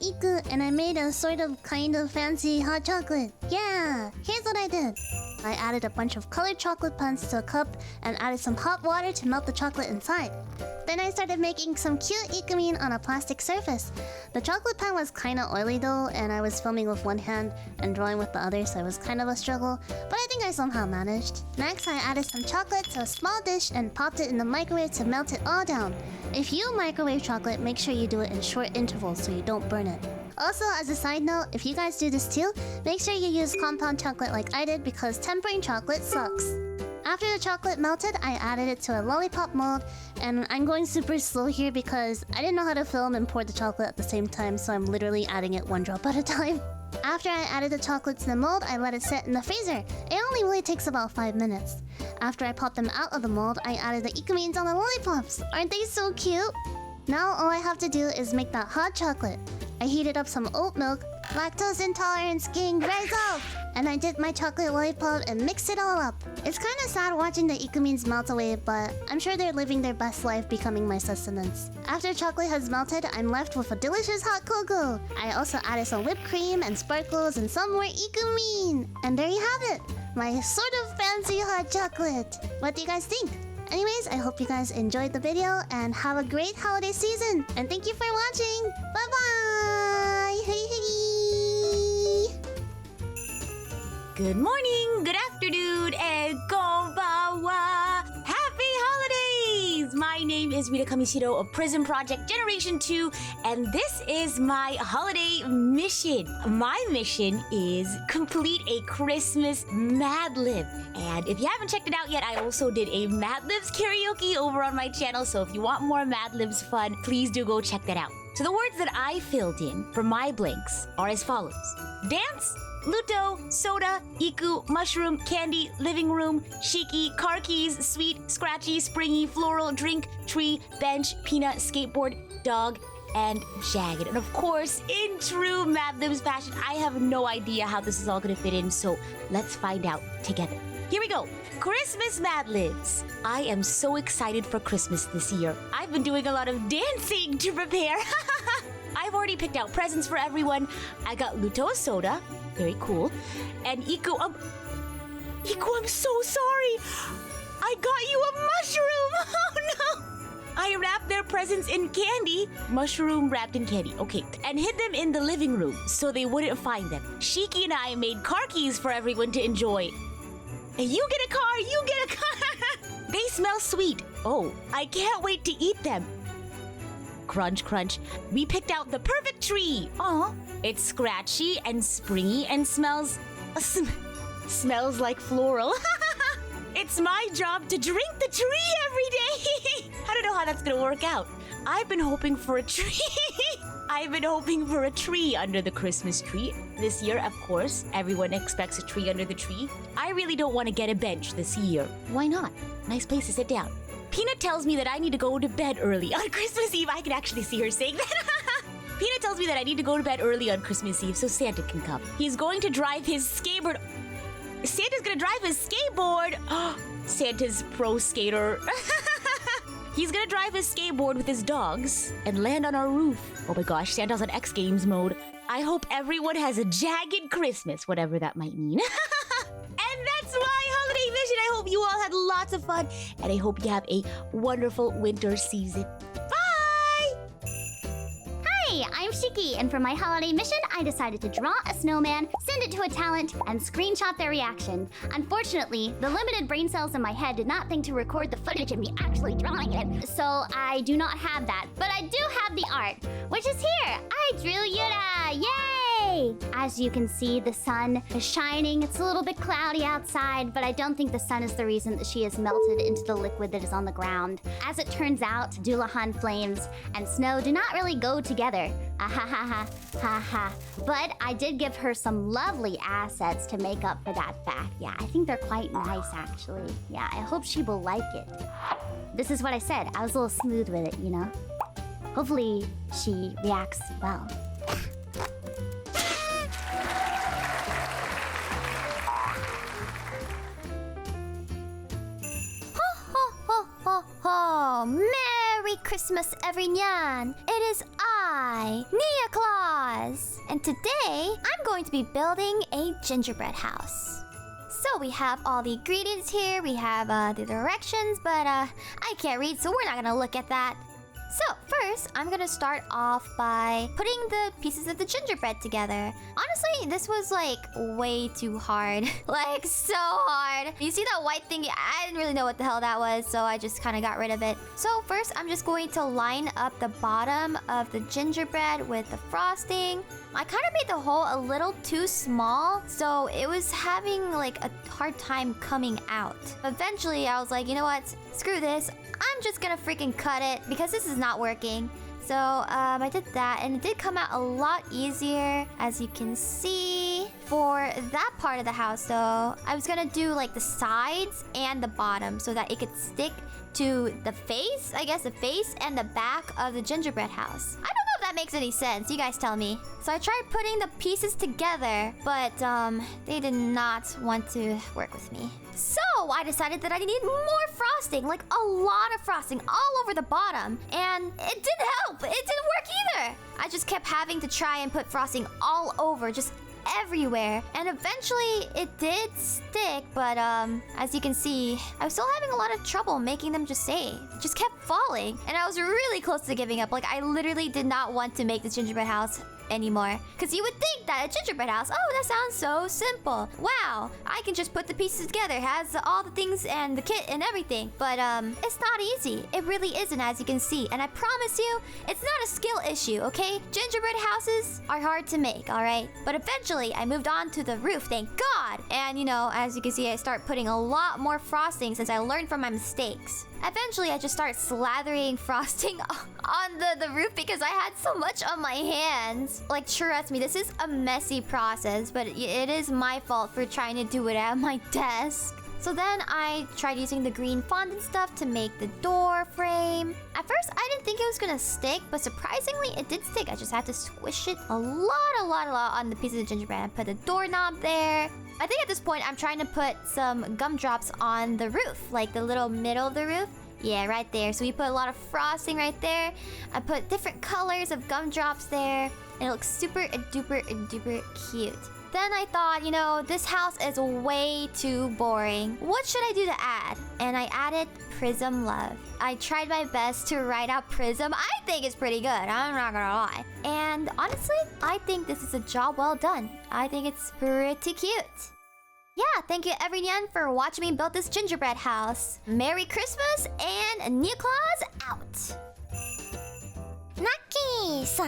Iku and I made a sort of kind of fancy hot chocolate. Yeah, here's what I did. I added a bunch of colored chocolate puns to a cup and added some hot water to melt the chocolate inside. Then I started making some cute ikumin on a plastic surface. The chocolate pan was kinda oily though, and I was filming with one hand and drawing with the other, so it was kind of a struggle, but I think I somehow managed. Next, I added some chocolate to a small dish and popped it in the microwave to melt it all down. If you microwave chocolate, make sure you do it in short intervals so you don't burn it. Also, as a side note, if you guys do this too, make sure you use compound chocolate like I did because tempering chocolate sucks. After the chocolate melted, I added it to a lollipop mold, and I'm going super slow here because I didn't know how to film and pour the chocolate at the same time, so I'm literally adding it one drop at a time. After I added the chocolate to the mold, I let it sit in the freezer. It only really takes about 5 minutes. After I popped them out of the mold, I added the ikumins on the lollipops. Aren't they so cute? Now all I have to do is make that hot chocolate. I heated up some oat milk. Lactose intolerance gang rise up! And I did my chocolate lollipop and mixed it all up. It's kinda sad watching the ikumins melt away, but I'm sure they're living their best life becoming my sustenance. After chocolate has melted, I'm left with a delicious hot cocoa. I also added some whipped cream and sparkles and some more ikumin. And there you have it! My sort of fancy hot chocolate. What do you guys think? Anyways, I hope you guys enjoyed the video and have a great holiday season. And thank you for watching. Bye bye. Hey hey. Good morning, good afternoon, and konbanwa. Happy holidays! My name is Rita Kamishiro of PRISM Project Generation 2, and this is my holiday mission. My mission is complete a Christmas Mad Lib. And if you haven't checked it out yet, I also did a Mad Libs karaoke over on my channel, so if you want more Mad Libs fun, please do go check that out. So the words that I filled in for my blanks are as follows. Dance, LUTO, soda, Iku, mushroom, candy, living room, Shiki, car keys, sweet, scratchy, springy, floral, drink, tree, bench, Pina, skateboard, dog, and jagged. And of course, in true Mad Libs fashion, I have no idea how this is all gonna fit in, so let's find out together. Here we go. Christmas Mad Libs. I am so excited for Christmas this year. I've been doing a lot of dancing to prepare. I've already picked out presents for everyone. I got LUTO soda. Very cool. And Iku, Iku, I'm so sorry. I got you a mushroom. Oh no. I wrapped their presents in candy. Mushroom wrapped in candy. Okay. And hid them in the living room so they wouldn't find them. Shiki and I made car keys for everyone to enjoy. And you get a car, you get a car. They smell sweet. Oh, I can't wait to eat them. Crunch, crunch. We picked out the perfect tree. Aw. It's scratchy and springy and smells like floral. It's my job to drink the tree every day. I don't know how that's gonna work out. I've been hoping for a tree. I've been hoping for a tree under the Christmas tree. This year, of course, everyone expects a tree under the tree. I really don't want to get a bench this year. Why not? Nice place to sit down. Peanut tells me that I need to go to bed early on Christmas Eve. I can actually see her saying that. Peanut tells me that I need to go to bed early on Christmas Eve so Santa can come. He's going to drive his skateboard. Santa's gonna drive his skateboard. Santa's pro skater. He's gonna drive his skateboard with his dogs and land on our roof. Oh my gosh, Santa's on X Games mode. I hope everyone has a jagged Christmas, whatever that might mean. And that's my holiday vision. I hope you all had lots of fun, and I hope you have a wonderful winter season. Hi, I'm Shiki, and for my holiday mission, I decided to draw a snowman, send it to a talent, and screenshot their reaction. Unfortunately, the limited brain cells in my head did not think to record the footage of me actually drawing it, so I do not have that. But I do have the art, which is here. I drew Yura! Yay! As you can see, the sun is shining. It's a little bit cloudy outside, but I don't think the sun is the reason that she has melted into the liquid that is on the ground. As it turns out, Dulahan flames and snow do not really go together. But I did give her some lovely assets to make up for that fact. Yeah, I think they're quite nice, actually. Yeah, I hope she will like it. This is what I said. I was a little smooth with it, you know? Hopefully, she reacts well. Merry Christmas, everyone! It is I, Nia Oz. And today, I'm going to be building a gingerbread house. So we have all the ingredients here, we have the directions, but I can't read, so we're not gonna look at that. So first, I'm gonna start off by putting the pieces of the gingerbread together. Honestly, this was like way too hard. Like so hard. You see that white thing? I didn't really know what the hell that was, so I just kind of got rid of it. So first, I'm just going to line up the bottom of the gingerbread with the frosting. I kind of made the hole a little too small, so it was having like a hard time coming out. Eventually, I was like, you know what? Screw this. I'm just gonna freaking cut it because this is not working. So I did that and it did come out a lot easier, as you can see. For that part of the house though, I was gonna do like the sides and the bottom so that it could stick to the face, I guess the face and the back of the gingerbread house. I don't know if that makes any sense, you guys tell me. So I tried putting the pieces together, but they did not want to work with me. So I decided that I needed more frosting, like a lot of frosting all over the bottom. And it didn't help, it didn't work either. I just kept having to try and put frosting all over, just everywhere, and eventually it did stick, but as you can see, I was still having a lot of trouble making them just stay. It just kept falling, and I was really close to giving up. Like I literally did not want to make this gingerbread house anymore, because you would think that a gingerbread house, oh, that sounds so simple. Wow, I can just put the pieces together. It has all the things and the kit and everything. But it's not easy. It really isn't, as you can see. And I promise you, it's not a skill issue, okay? Gingerbread houses are hard to make, all right? But eventually, I moved on to the roof, thank God. And you know, as you can see, I start putting a lot more frosting since I learned from my mistakes. Eventually, I just started slathering frosting on the roof because I had so much on my hands. Like, trust me, this is a messy process, but it is my fault for trying to do it at my desk. So then I tried using the green fondant stuff to make the door frame. At first, I didn't think it was gonna stick, but surprisingly, it did stick. I just had to squish it a lot on the piece of the gingerbread. I put the doorknob there. I think at this point, I'm trying to put some gumdrops on the roof, like the little middle of the roof. Yeah, right there. So we put a lot of frosting right there. I put different colors of gumdrops there, and it looks super duper cute. Then I thought, you know, this house is way too boring. What should I do to add? And I added Prism Love. I tried my best to write out Prism. I think it's pretty good, I'm not gonna lie. And honestly, I think this is a job well done. I think it's pretty cute. Yeah, thank you everyone for watching me build this gingerbread house. Merry Christmas and Nia Claus out! Naki-san-ja!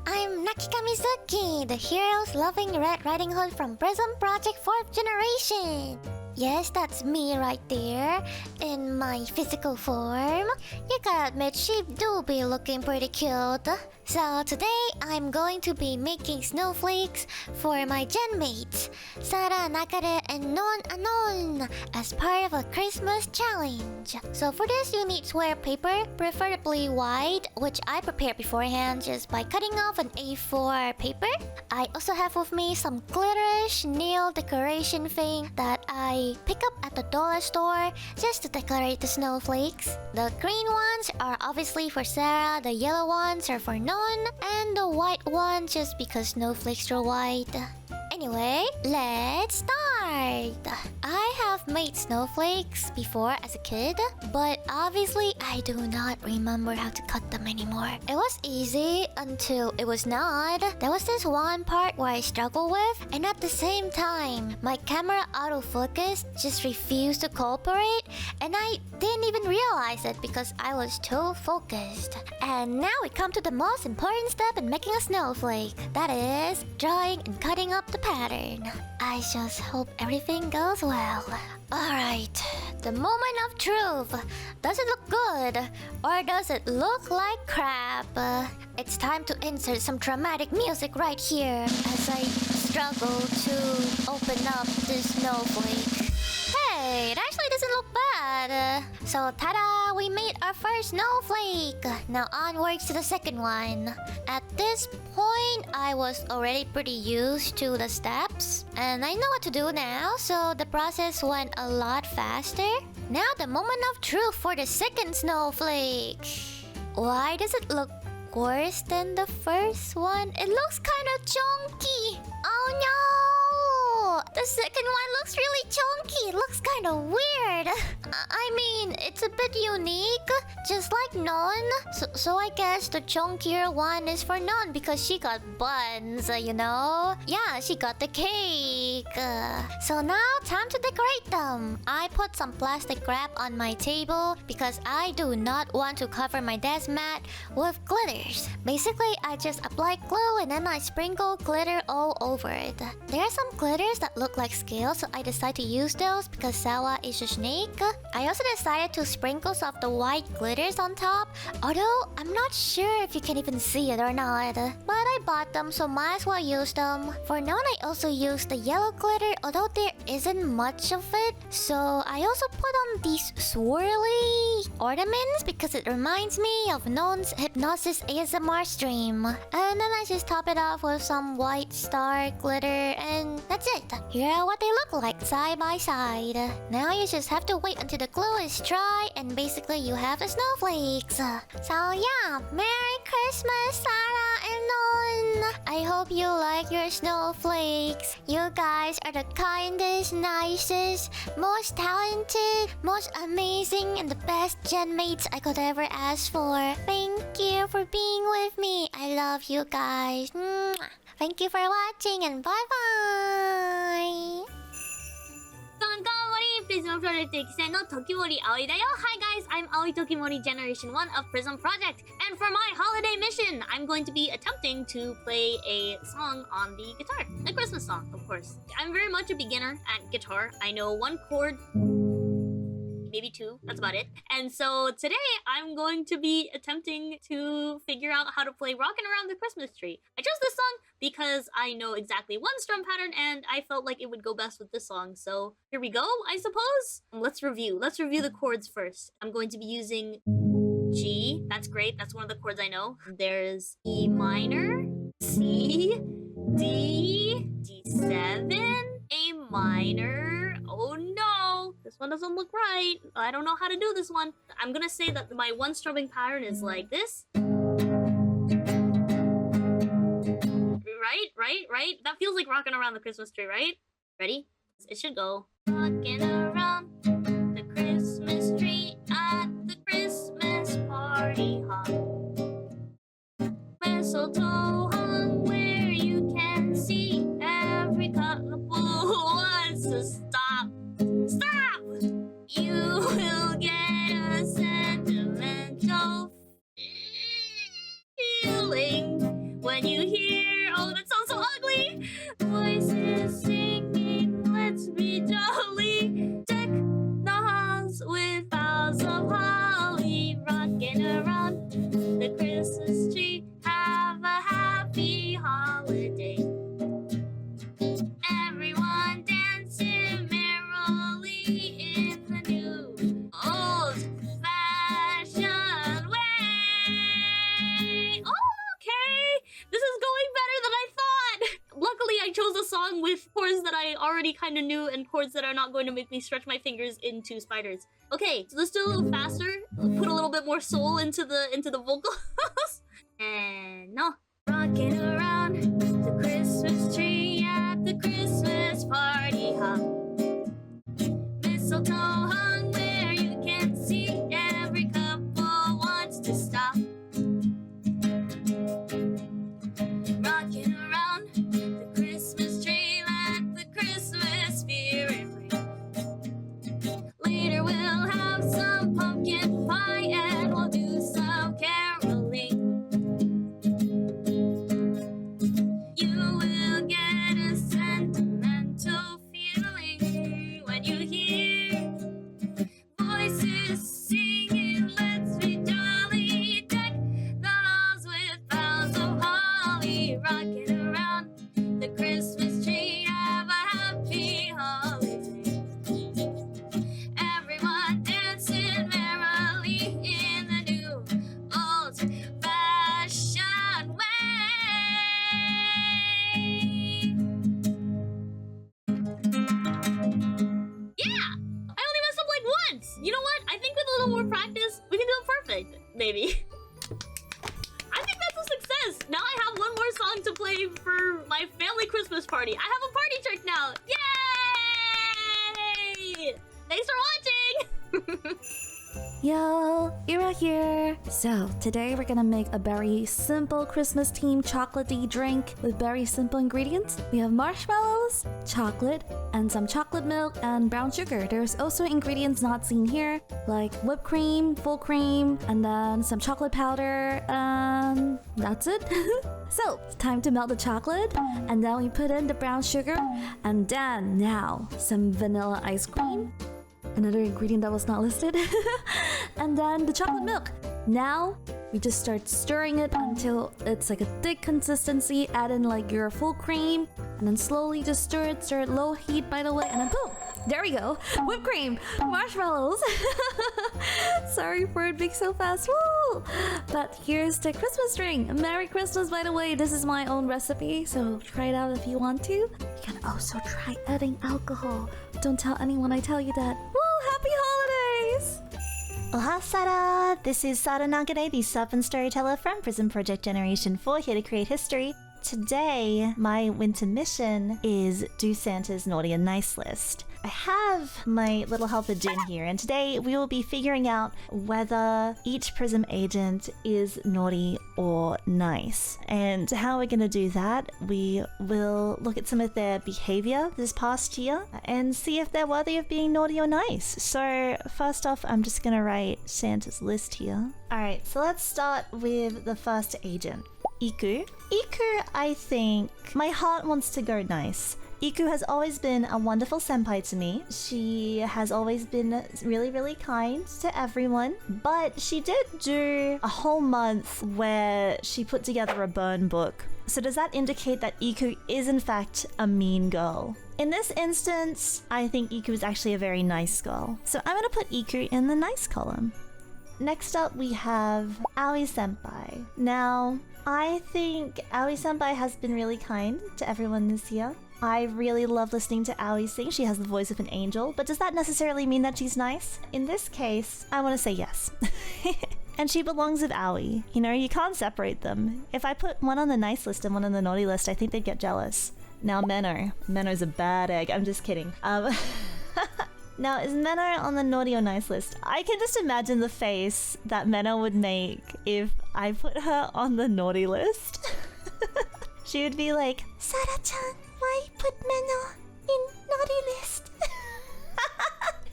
I'm Naki Kamizuki, the hero's loving Red Riding Hood from PRISM Project 4th Generation. Yes, that's me right there, in my physical form. You gotta admit, she do be looking pretty cute. So today, I'm going to be making snowflakes for my gen mates, Sara Nagare and Anon, as part of a Christmas challenge. So for this, you need square paper, preferably white, which I prepared beforehand just by cutting off an A4 paper. I also have with me some glitterish nail decoration thing that I pick up at the dollar store just to decorate the snowflakes. The green ones are obviously for Sarah, the yellow ones are for Non, and the white one just because snowflakes are white. Anyway, let's start! I have made snowflakes before as a kid, but obviously I do not remember how to cut them anymore. It was easy until it was not. There was this one part where I struggled with, and at the same time, my camera autofocus just refused to cooperate, and I didn't even realize it because I was too focused. And now we come to the most important step in making a snowflake. That is, drawing and cutting up the pattern. I just hope everything goes well. Alright, the moment of truth. Does it look good? Or does it look like crap? It's time to insert some dramatic music right here as I struggle to open up this snowflake. Hey, it actually doesn't look bad. So ta-da, we made our first snowflake. Now onwards to the second one. At this point, I was already pretty used to the steps, and I know what to do now, so the process went a lot faster. Now the moment of truth for the second snowflake. Why does it look worse than the first one. It looks kind of chunky. Oh no! The second one looks really chunky. It looks kind of weird. I mean, it's a bit unique, just like Non. So I guess the chunkier one is for Non because she got buns, you know? Yeah, she got the cake. So now, time to decorate them. I put some plastic wrap on my table because I do not want to cover my desk mat with glitters. Basically, I just apply glue and then I sprinkle glitter all over it. There are some glitters that look like scales, so I decided to use those because Sawa is a snake. I also decided to sprinkle some of the white glitters on top, although I'm not sure if you can even see it or not. But I bought them, so might as well use them. For now, I also used the yellow glitter, although there isn't much of it. So I also put on these swirly ornaments because it reminds me of Non's Hypnosis ASMR stream. And then I just top it off with some white star glitter, and that's it. Here are what they look like side by side. Now you just have to wait until the glue is dry, and basically you have the snowflakes. So yeah, Merry Christmas, Sara and Non. I hope you like your snowflakes. You guys are the kindest, nicest, most talented, most amazing, and the best gen mates I could ever ask for. Thank you for being with me. I love you guys. Mwah. Thank you for watching, and bye-bye! PRISM Project 1期生の時守あおいだよ. Hi guys, I'm Aoi Tokimori, Generation 1 of PRISM Project. And for my holiday mission, I'm going to be attempting to play a song on the guitar. A Christmas song, of course. I'm very much a beginner at guitar. I know one chord, maybe two, that's about it. And so today I'm going to be attempting to figure out how to play Rockin' Around the Christmas Tree. I chose this song because I know exactly one strum pattern and I felt like it would go best with this song. So here we go, I suppose. Let's review the chords first. I'm going to be using G, that's great, that's one of the chords I know. There's E minor, C, D, D7, A minor. Oh no, this one doesn't look right. I don't know how to do this one. I'm gonna say that my one strumming pattern is like this. Right? That feels like Rockin' Around the Christmas Tree, right? Ready? It should go. Rockin' around the Christmas tree at the Christmas party hop. Mistletoe hung where you can see every couple wants to stop. Stop! You will get a sentimental feeling when you hear, oh, that sounds so ugly, voices singing, let's be jolly, deck the halls with boughs of holly, rocking around the Christmas tree, have a happy holiday. Everyone dancing merrily in the new old-fashioned way. Okay, this is going better than I thought. Luckily, I chose a song with chords that I already kind of knew and chords that are not going to make me stretch my fingers into spiders. Okay, so let's do a little faster. Put a little bit more soul into the vocals. And no. Rocking around the Christmas tree at the Christmas party hop. Mistletoe hung where you can see every couple wants to stop. Rocking around the Christmas tree, let the Christmas spirit ring. Later we'll have some pumpkin pie and we'll do some caroling. You will get a sentimental feeling when you hear voices singing, let's be jolly, deck the halls with boughs of holly, rocking around the Christmas tree, have a happy holiday. Everyone dancing merrily in the new old-fashioned way. Yeah! I only messed up like once! You know what? I think with a little more practice, we can do it perfect. Maybe. I think party. I have a party trick now. Yay! Thanks for watching. Yo, Yura here! So, today we're gonna make a very simple Christmas-themed chocolatey drink with very simple ingredients. We have marshmallows, chocolate, and some chocolate milk and brown sugar. There's also ingredients not seen here, like whipped cream, full cream, and then some chocolate powder, and that's it. So, time to melt the chocolate, and then we put in the brown sugar, and then now some vanilla ice cream. Another ingredient that was not listed. And then the chocolate milk. Now we just start stirring it until it's like a thick consistency. Add in like your full cream and then slowly just stir it low heat by the way, and then boom, there we go, whipped cream, marshmallows. Sorry for it being so fast. Woo! But here's the Christmas drink. Merry Christmas, by the way. This is my own recipe, so try it out if you want to. You can also try adding alcohol. Don't tell anyone I tell you that. Woo! Happy holidays! Oha Sara! This is Sara Nagare, the sub and storyteller from PRISM Project Generation 4, here to create history. Today, my winter mission is do Santa's naughty and nice list. I have my little helper Jin here, and today we will be figuring out whether each PRISM agent is naughty or nice. And how we're gonna do that, we will look at some of their behavior this past year and see if they're worthy of being naughty or nice. So first off, I'm just gonna write Santa's list here. Alright, so let's start with the first agent, Iku. Iku, I think my heart wants to go nice. Iku has always been a wonderful senpai to me. She has always been really, really kind to everyone. But she did do a whole month where she put together a burn book. So does that indicate that Iku is in fact a mean girl? In this instance, I think Iku is actually a very nice girl. So I'm gonna put Iku in the nice column. Next up, we have Aoi senpai. Now, I think Aoi senpai has been really kind to everyone this year. I really love listening to Aoi sing. She has the voice of an angel, but does that necessarily mean that she's nice? In this case, I want to say yes. And she belongs with Aoi. You know, you can't separate them. If I put one on the nice list and one on the naughty list, I think they'd get jealous. Now Meno. Meno's a bad egg. I'm just kidding. Now, is Meno on the naughty or nice list? I can just imagine the face that Meno would make if I put her on the naughty list. She would be like, Sara-chan, why put Meno in naughty list?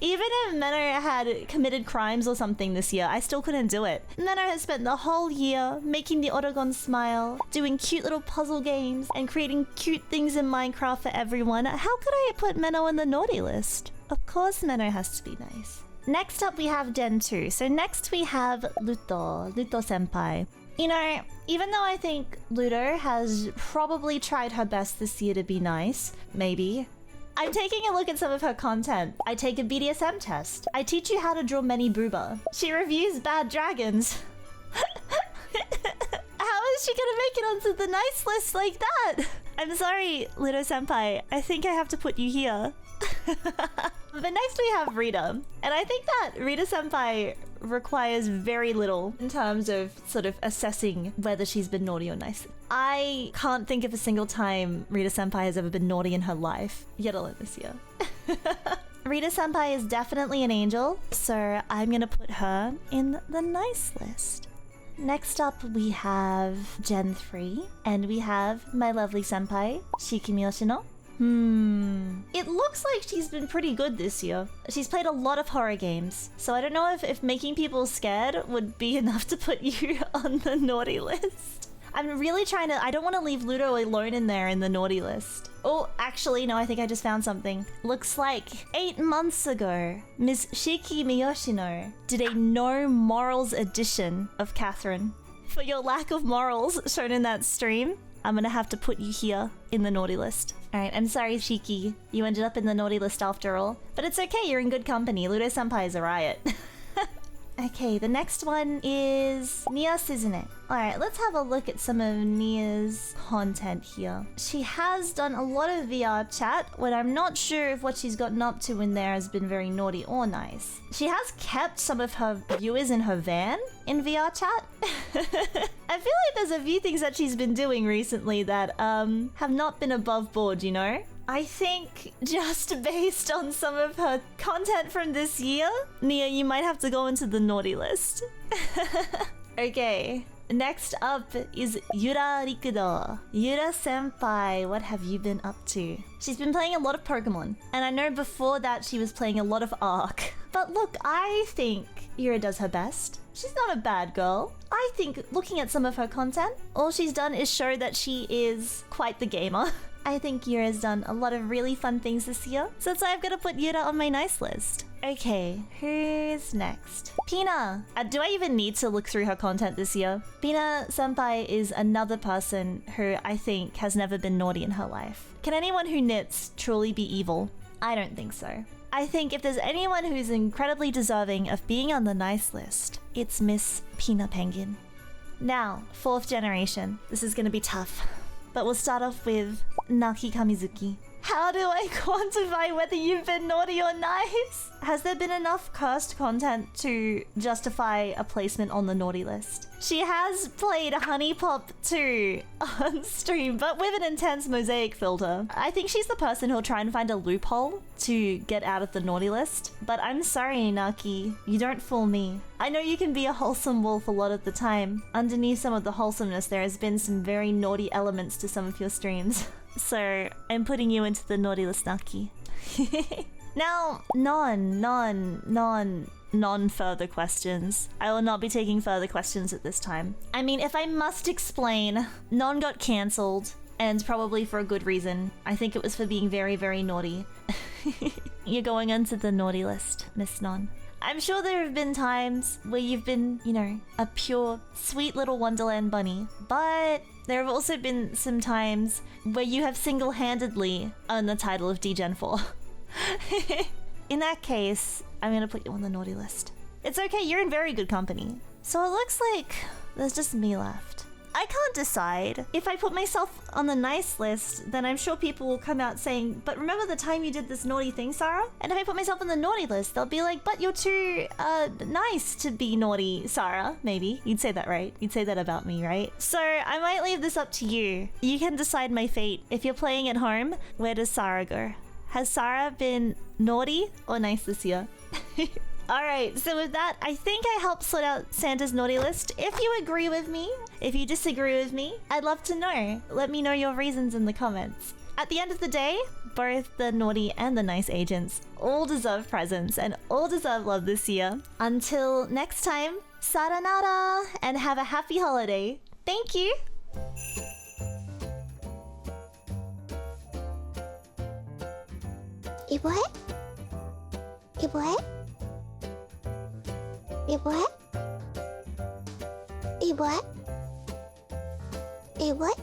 Even if Meno had committed crimes or something this year, I still couldn't do it. Meno has spent the whole year making the Oregon smile, doing cute little puzzle games, and creating cute things in Minecraft for everyone. How could I put Meno on the naughty list? Of course Meno has to be nice. Next up we have Gen 2. So next we have LUTO senpai. You know, even though I think LUTO has probably tried her best this year to be nice, maybe, I'm taking a look at some of her content. I take a BDSM test. I teach you how to draw many booba. She reviews bad dragons. How is she gonna make it onto the nice list like that? I'm sorry, LUTO senpai. I think I have to put you here. But next we have Rita. And I think that Rita senpai requires very little in terms of sort of assessing whether she's been naughty or nice. I can't think of a single time Rita senpai has ever been naughty in her life, yet alone this year. Rita senpai is definitely an angel, so I'm gonna put her in the nice list. Next up we have Gen 3, and we have my lovely senpai, Shiki Miyoshino. It looks like she's been pretty good this year. She's played a lot of horror games, so I don't know if making people scared would be enough to put you on the naughty list. I'm really trying to... I don't want to leave LUTO alone in there in the naughty list. Oh, actually, no, I think I just found something. Looks like 8 months ago, Miss Shiki Miyoshino did a no morals edition of Catherine. For your lack of morals shown in that stream, I'm gonna have to put you here in the naughty list. Alright, I'm sorry, Shiki. You ended up in the naughty list after all. But it's okay, you're in good company. LUTO senpai is a riot. Okay, the next one is Nia Suzune. Alright, let's have a look at some of Nia's content here. She has done a lot of VR chat, when I'm not sure if what she's gotten up to in there has been very naughty or nice. She has kept some of her viewers in her van in VR chat. I feel like there's a few things that she's been doing recently that have not been above board, you know? I think just based on some of her content from this year, Nia, you might have to go into the naughty list. Okay, next up is Yura Rikudou. Yura senpai, what have you been up to? She's been playing a lot of Pokemon, and I know before that she was playing a lot of ARK. But look, I think Yura does her best. She's not a bad girl. I think looking at some of her content, all she's done is show that she is quite the gamer. I think Yura's done a lot of really fun things this year, so that's why I've got to put Yura on my nice list. Okay, who's next? Pina! Do I even need to look through her content this year? Pina senpai is another person who I think has never been naughty in her life. Can anyone who knits truly be evil? I don't think so. I think if there's anyone who's incredibly deserving of being on the nice list, it's Miss Pina Pengin. Now, 4th generation. This is gonna be tough. But we'll start off with Naki Kamizuki. How do I quantify whether you've been naughty or nice? Has there been enough cursed content to justify a placement on the naughty list? She has played Honey Pop 2 on stream, but with an intense mosaic filter. I think she's the person who'll try and find a loophole to get out of the naughty list. But I'm sorry, Naki, you don't fool me. I know you can be a wholesome wolf a lot of the time. Underneath some of the wholesomeness, there has been some very naughty elements to some of your streams. So, I'm putting you into the naughty list, Naki. Now, non further questions. I will not be taking further questions at this time. I mean, if I must explain, Non got cancelled, and probably for a good reason. I think it was for being very, very naughty. You're going onto the naughty list, Miss Non. I'm sure there have been times where you've been, you know, a pure, sweet little Wonderland bunny, but there have also been some times where you have single-handedly earned the title of D-Gen 4. In that case, I'm gonna put you on the naughty list. It's okay, you're in very good company. So it looks like there's just me left. I can't decide. If I put myself on the nice list, then I'm sure people will come out saying, but remember the time you did this naughty thing, Sarah? And if I put myself on the naughty list, they'll be like, but you're too, nice to be naughty, Sarah. Maybe. You'd say that, right? You'd say that about me, right? So I might leave this up to you. You can decide my fate. If you're playing at home, where does Sarah go? Has Sarah been naughty or nice this year? Alright, so with that, I think I helped sort out Santa's naughty list. If you agree with me, if you disagree with me, I'd love to know. Let me know your reasons in the comments. At the end of the day, both the naughty and the nice agents all deserve presents and all deserve love this year. Until next time, sayonara and have a happy holiday. Thank you! What? What? What? What? What? What? What?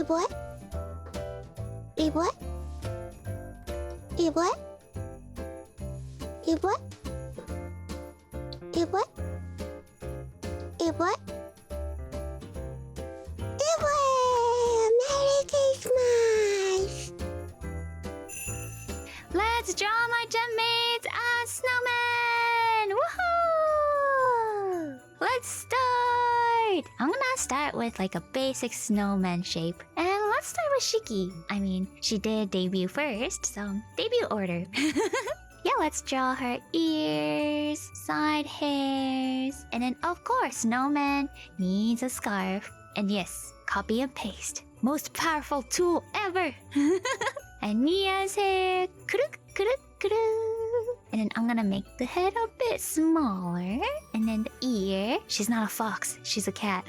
What? What? What? What? What? Merry Christmas! Let's draw my gem mates as snowmen! Woohoo! Let's start! I'm gonna start with like a basic snowman shape. And let's start with Shiki. I mean, she did debut first, so debut order. Yeah, let's draw her ears, side hairs, and then of course, snowman needs a scarf. And yes, copy and paste. Most powerful tool ever! And Nia's hair, kuruk, kuruk, kuruk. And then I'm gonna make the head a bit smaller. And then the ear, she's not a fox, she's a cat.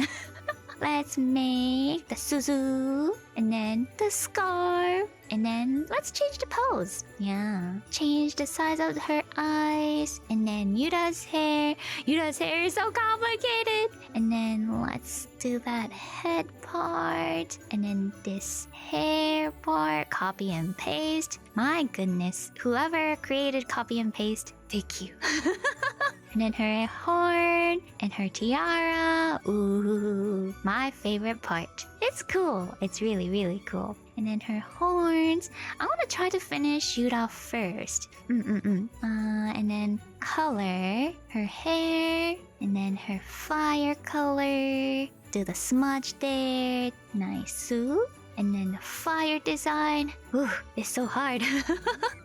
let's make the suzu, and then the scarf, and then let's change the pose. Yeah. Change the size of her eyes, and then Yura's hair. Yura's hair is so complicated. And then let's do that head part, and then this hair part. Copy and paste. My goodness. Whoever created copy and paste, thank you. And then her horn and her tiara. Ooh, my favorite part. It's cool. It's really, really cool. And then her horns. I want to try to finish Yura first. And then color her hair. And then her fire color. Do the smudge there. Nice. And then the fire design. Ooh, it's so hard.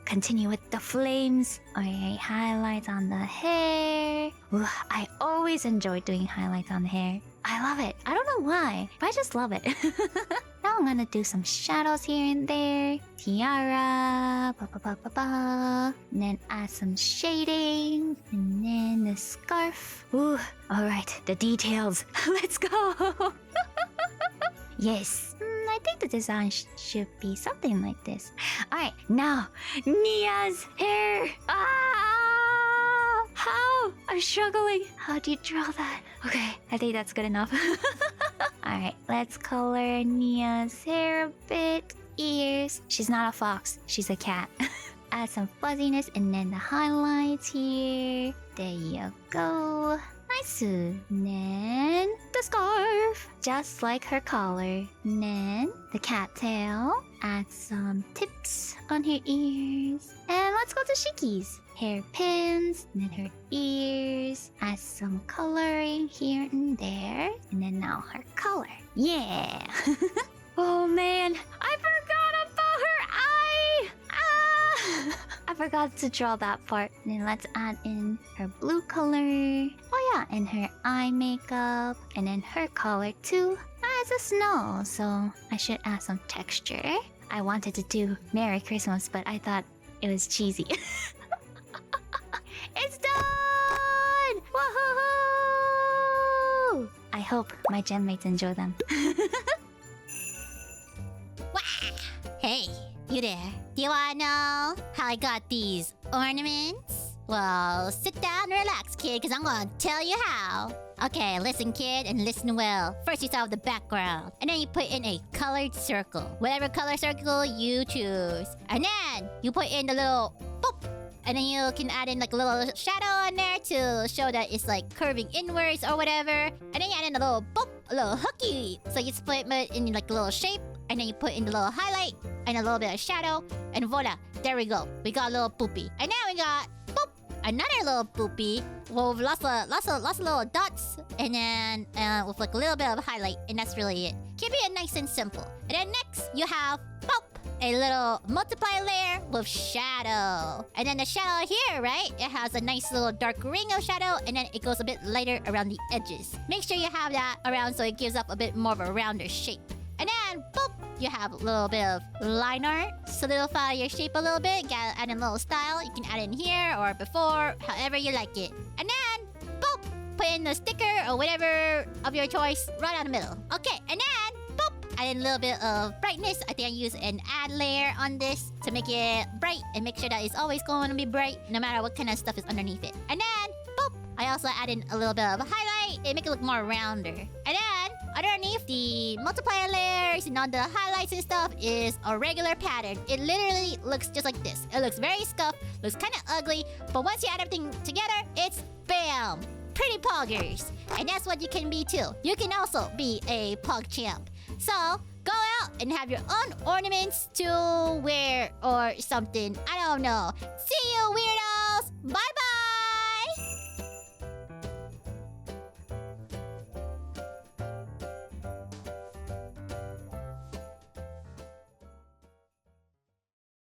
Continue with the flames. Alright, highlights on the hair. Ooh, I always enjoy doing highlights on the hair. I love it. I don't know why, but I just love it. Now I'm gonna do some shadows here and there. Tiara. And then add some shading. And then the scarf. Ooh, alright, the details. Let's go. Yes. I think the design should be something like this. Alright, now, Nia's hair. Ah! How? I'm struggling. How do you draw that? Okay, I think that's good enough. Alright, let's color Nia's hair a bit. Ears. She's not a fox, she's a cat. Add some fuzziness and then the highlights here. There you go. Nice. And then the scarf, just like her collar. And then the cat tail. Add some tips on her ears. And let's go to Shiki's. Hairpins, and then her ears. Add some coloring here and there. And then now her color. Yeah. Oh man, I forgot about her eye. I forgot to draw that part. And then let's add in her blue color. Oh yeah, and her eye makeup. And then her color too. It's a snow, so I should add some texture. I wanted to do Merry Christmas, but I thought it was cheesy. It's done! Woohoo! I hope my gen mates enjoy them. Hey, you there? Do you wanna know how I got these ornaments? Well, sit down and relax, kid, because I'm gonna tell you how. Okay, listen, kid, and listen well. First, you start with the background, and then you put in a colored circle. Whatever color circle you choose. And then, you put in the little boop. And then you can add in like a little shadow on there to show that it's like curving inwards or whatever. And then you add in a little boop, a little hooky. So you split it in like a little shape. And then you put in the little highlight and a little bit of shadow. And voila, there we go. We got a little poopy. And now we got boop, another little poopy with lots of little dots. And then with like a little bit of highlight. And that's really it. Keep it nice and simple. And then next you have boop, a little multiply layer with shadow. And then the shadow here, right? It has a nice little dark ring of shadow. And then it goes a bit lighter around the edges. Make sure you have that around so it gives up a bit more of a rounder shape. And then, boop, you have a little bit of line art. Solidify your shape a little bit. Add in a little style. You can add in here or before, however you like it. And then, boop, put in the sticker or whatever of your choice right down the middle. Okay, and then, boop, add in a little bit of brightness. I think I use an add layer on this to make it bright and make sure that it's always going to be bright no matter what kind of stuff is underneath it. And then, boop, I also add in a little bit of highlight and make it look more rounder. And then, underneath the multiplier layers and all the highlights and stuff is a regular pattern. It literally looks just like this. It looks very scuffed, looks kind of ugly, but once you add everything together, it's BAM! Pretty poggers. And that's what you can be too. You can also be a pog champ. So, go out and have your own ornaments to wear or something. I don't know. See you, weirdos! Bye-bye!